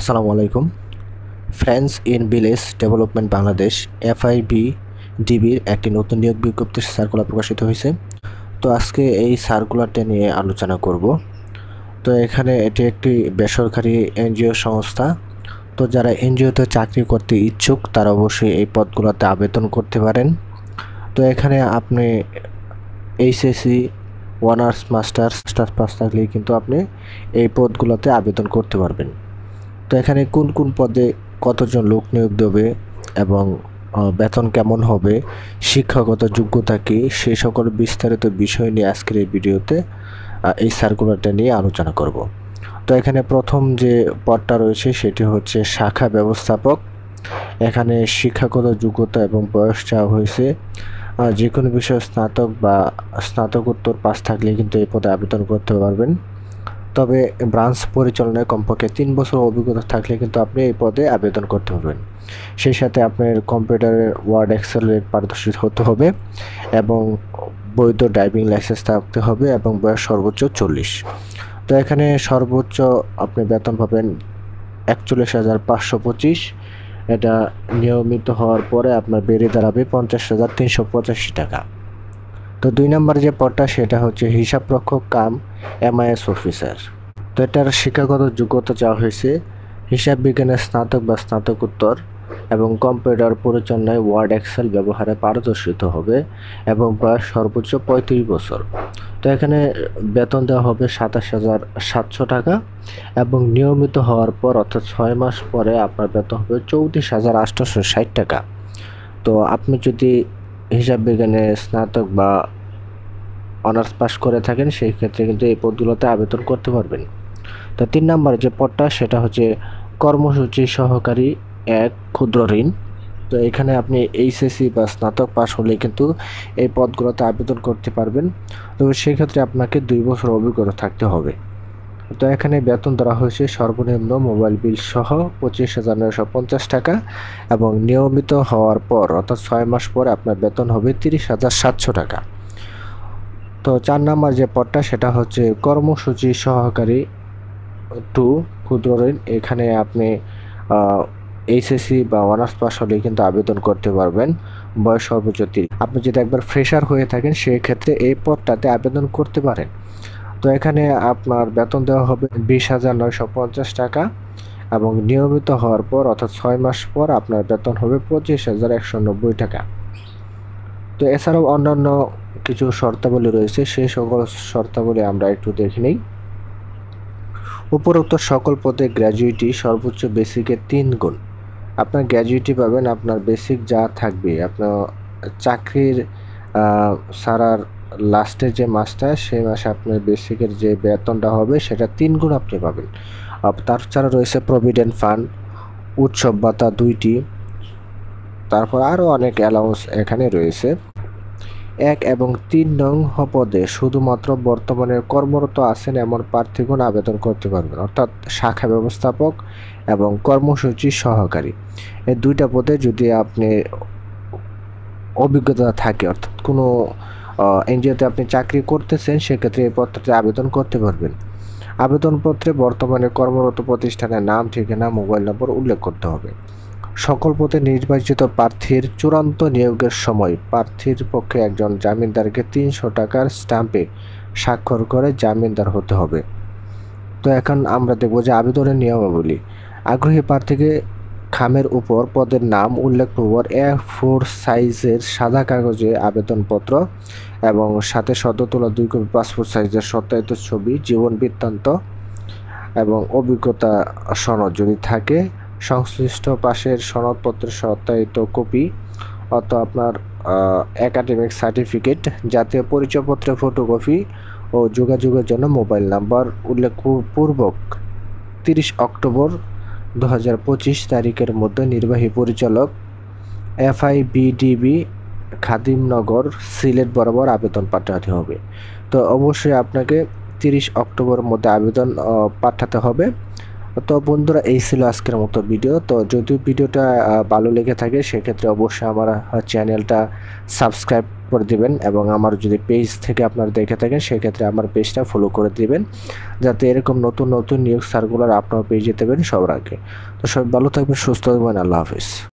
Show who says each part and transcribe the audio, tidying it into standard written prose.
Speaker 1: আসসালামু আলাইকুম। Friends in village development Bangladesh FIBDBর একটি নতুন নিয়োগ বিজ্ঞপ্তির সার্কুলার প্রকাশিত হয়েছে। তো আজকে এই সার্কুলারটা নিয়ে আলোচনা করব। তো এখানে এটি একটি বেসরকারি এনজিও সংস্থা। তো যারা এনজিওতে চাকরি করতে ইচ্ছুক তারা অবশ্যই এই পদগুলোতে আবেদন করতে পারেন। তো এখানে আপনি এইচএসসি অনার্স মাস্টার্স পাস থাকলেই কিন্তু আপনি এই পদগুলোতে আবেদন করতে পারবেন। তো এখানে কোন কোন পদে কতজন লোক নিয়োগ দেবে এবং বেতন কেমন হবে, শিক্ষাগত যোগ্যতা কী, সেই সকল বিস্তারিত বিষয় নিয়ে আজকের এই ভিডিওতে এই সার্কুলারটা নিয়ে আলোচনা করব। তো এখানে প্রথম যে পদটা রয়েছে সেটি হচ্ছে শাখা ব্যবস্থাপক। এখানে শিক্ষাগত যোগ্যতা এবং বয়স চাওয়া হয়েছে যে কোনো বিষয়ে স্নাতক বা স্নাতকোত্তর পাস থাকলে কিন্তু এই পদে আবেদন করতে পারবেন। তবে ব্রাঞ্চ পরিচালনায় কমপক্ষে 3 বছর অভিজ্ঞতা থাকলে কিন্তু আপনি এই পদে আবেদন করতে পারবেন। সেই সাথে আপনার কম্পিউটারের ওয়ার্ড এক্সেলের পারদর্শী হতে হবে এবং বৈধ ড্রাইভিং লাইসেন্স থাকতে হবে এবং বয়স সর্বোচ্চ 40। তো এখানে সর্বোচ্চ আপনি বেতন পাবেন 41,525। এটা নিয়মিত হওয়ার পরে আপনার বেড়ে দাঁড়াবে 50,385 টাকা। তো 2 নম্বর যে পদটা সেটা হচ্ছে হিসাবরক্ষক কাম MIS অফিসার। তো এটার শিক্ষাগত যোগ্যতা চাওয়া হয়েছে হিসাব বিজ্ঞানের স্নাতক বা স্নাতকোত্তর এবং কম্পিউটার পরিচালনায় ওয়ার্ড এক্সেল ব্যবহারে পারদর্শিত হবে এবং বয়স সর্বোচ্চ 35 বছর। তো এখানে বেতন দেওয়া হবে 27,700 টাকা এবং নিয়মিত হওয়ার পর অর্থাৎ 6 মাস পরে আপনার বেতন হবে 34,860 টাকা। তো আপনি যদি হিসাব বিজ্ঞানে স্নাতক বা অনার্স পাস করে থাকেন সেই ক্ষেত্রে কিন্তু এই পদগুলোতে আবেদন করতে পারবেন। তো 3 নম্বর যে পদটা সেটা হচ্ছে কর্মসূচি সহকারী 1 ক্ষুদ্র ঋণ। তো এখানে আপনি এইচএসসি বা স্নাতক পাস হলে কিন্তু এই পদগুলোতে আবেদন করতে পারবেন। তো সেই ক্ষেত্রে আপনাকে 2 বছর অভিজ্ঞতা থাকতে হবে। তো এখানে বেতন ধরা হয়েছে সর্বনিম্ন মোবাইল বিল সহ 25,950 টাকা এবং নিয়মিত হওয়ার পর অর্থাৎ 6 মাস পরে আপনার বেতন হবে 30,700 টাকা। তো 4 নম্বর যে পদটা সেটা হচ্ছে কর্মসূচি সহকারী 2 ক্ষুদ্র ঋণ। এখানে আপনি এইচএসসি বা অনার্স পাস হলেই কিন্তু আবেদন করতে পারবেন। বয়স সর্বোচ্চ 30। আপনি যদি একবার ফ্রেশার হয়ে থাকেন সেই ক্ষেত্রে এই পদটাতে আবেদন করতে পারেন। তো এখানে আপনার বেতন দেওয়া হবে 20,950 টাকা এবং নিয়মিত হওয়ার পর অর্থাৎ 6 মাস পর আপনার বেতন হবে 25,190 টাকা। তো এছাড়াও অন্যান্য কিছু শর্তাবলী রয়েছে, সেই সকল শর্তাবলী আমরা একটু দেখে নিই। উপরোক্ত সকল পদে গ্র্যাজুইটি সর্বোচ্চ বেসিকের 3 গুণ। আপনার গ্র্যাজুইটি পাবেন, আপনার বেসিক যা থাকবে আপনার চাকরির ছাড়ার লাস্টের যে মাসটা সেই মাসে আপনার বেসিকের যে বেতনটা হবে সেটা 3 গুণ আপনি পাবেন। তাছাড়া রয়েছে প্রভিডেন্ট ফান্ড, উৎসব ভাতা 2টি, তারপর আরও অনেক অ্যালাউন্স এখানে রয়েছে। 1 এবং 3 নং পদে শুধুমাত্র বর্তমানে কর্মরত আছেন এমন প্রার্থীগণ আবেদন করতে পারবেন, অর্থাৎ শাখা ব্যবস্থাপক এবং কর্মসূচি সহকারী। এই 2টা পদে যদি আপনি অভিজ্ঞতা থাকে অর্থাৎ কোনো এনজিওতে আপনি চাকরি করতেছেন সেক্ষেত্রে এই পদটাতে আবেদন করতে পারবেন। আবেদনপত্রে বর্তমানে কর্মরত প্রতিষ্ঠানের নাম, ঠিকানা, মোবাইল নম্বর উল্লেখ করতে হবে। সকল পদে নির্বাচিত প্রার্থীর চূড়ান্ত নিয়োগের সময় প্রার্থীর পক্ষে একজন জামিনদারকে 300 টাকার স্ট্যাম্পে স্বাক্ষর করে জামিনদার হতে হবে। তো এখন আমরা দেখব যে আবেদনের নিয়মাবলী। আগ্রহী প্রার্থীকে খামের উপর পদের নাম উল্লেখপূর্বক A4 সাইজের সাদা কাগজে আবেদনপত্র এবং সাথে সদ্য তোলা 2 কপি পাসপোর্ট সাইজের সত্যায়িত ছবি, জীবন বৃত্তান্ত এবং অভিজ্ঞতা সনদ যদি থাকে, সংশ্লিষ্ট পাশের সনদপত্রের সত্যায়িত কপি অথবা আপনার একাডেমিক সার্টিফিকেট, জাতীয় পরিচয়পত্রের ফটোকপি ও যোগাযোগের জন্য মোবাইল নাম্বার উল্লেখপূর্বক 30 অক্টোবর 2025 তারিখের মধ্যে নির্বাহী পরিচালক FIBDB খাদিমনগর সিলেট বরাবর আবেদন পাঠাতে হবে। তো অবশ্যই আপনাকে 30 অক্টোবরের মধ্যে আবেদন পাঠাতে হবে। তো বন্ধুরা, এই ছিল আজকের মতো ভিডিও। তো যদি ভিডিওটা ভালো লেগে থাকে সেক্ষেত্রে অবশ্যই আমার চ্যানেলটা সাবস্ক্রাইব করে দিবেন, এবং আমার যদি পেজ থেকে আপনারা দেখে থাকেন সেক্ষেত্রে আমার পেজটা ফলো করে দিবেন, যাতে এরকম নতুন নতুন নিউজ সার্কুলার আপনারা পেয়ে যেতে পারেন সবার আগে। তো সবাই ভালো থাকবেন, সুস্থ থাকবেন, আল্লাহ হাফিজ।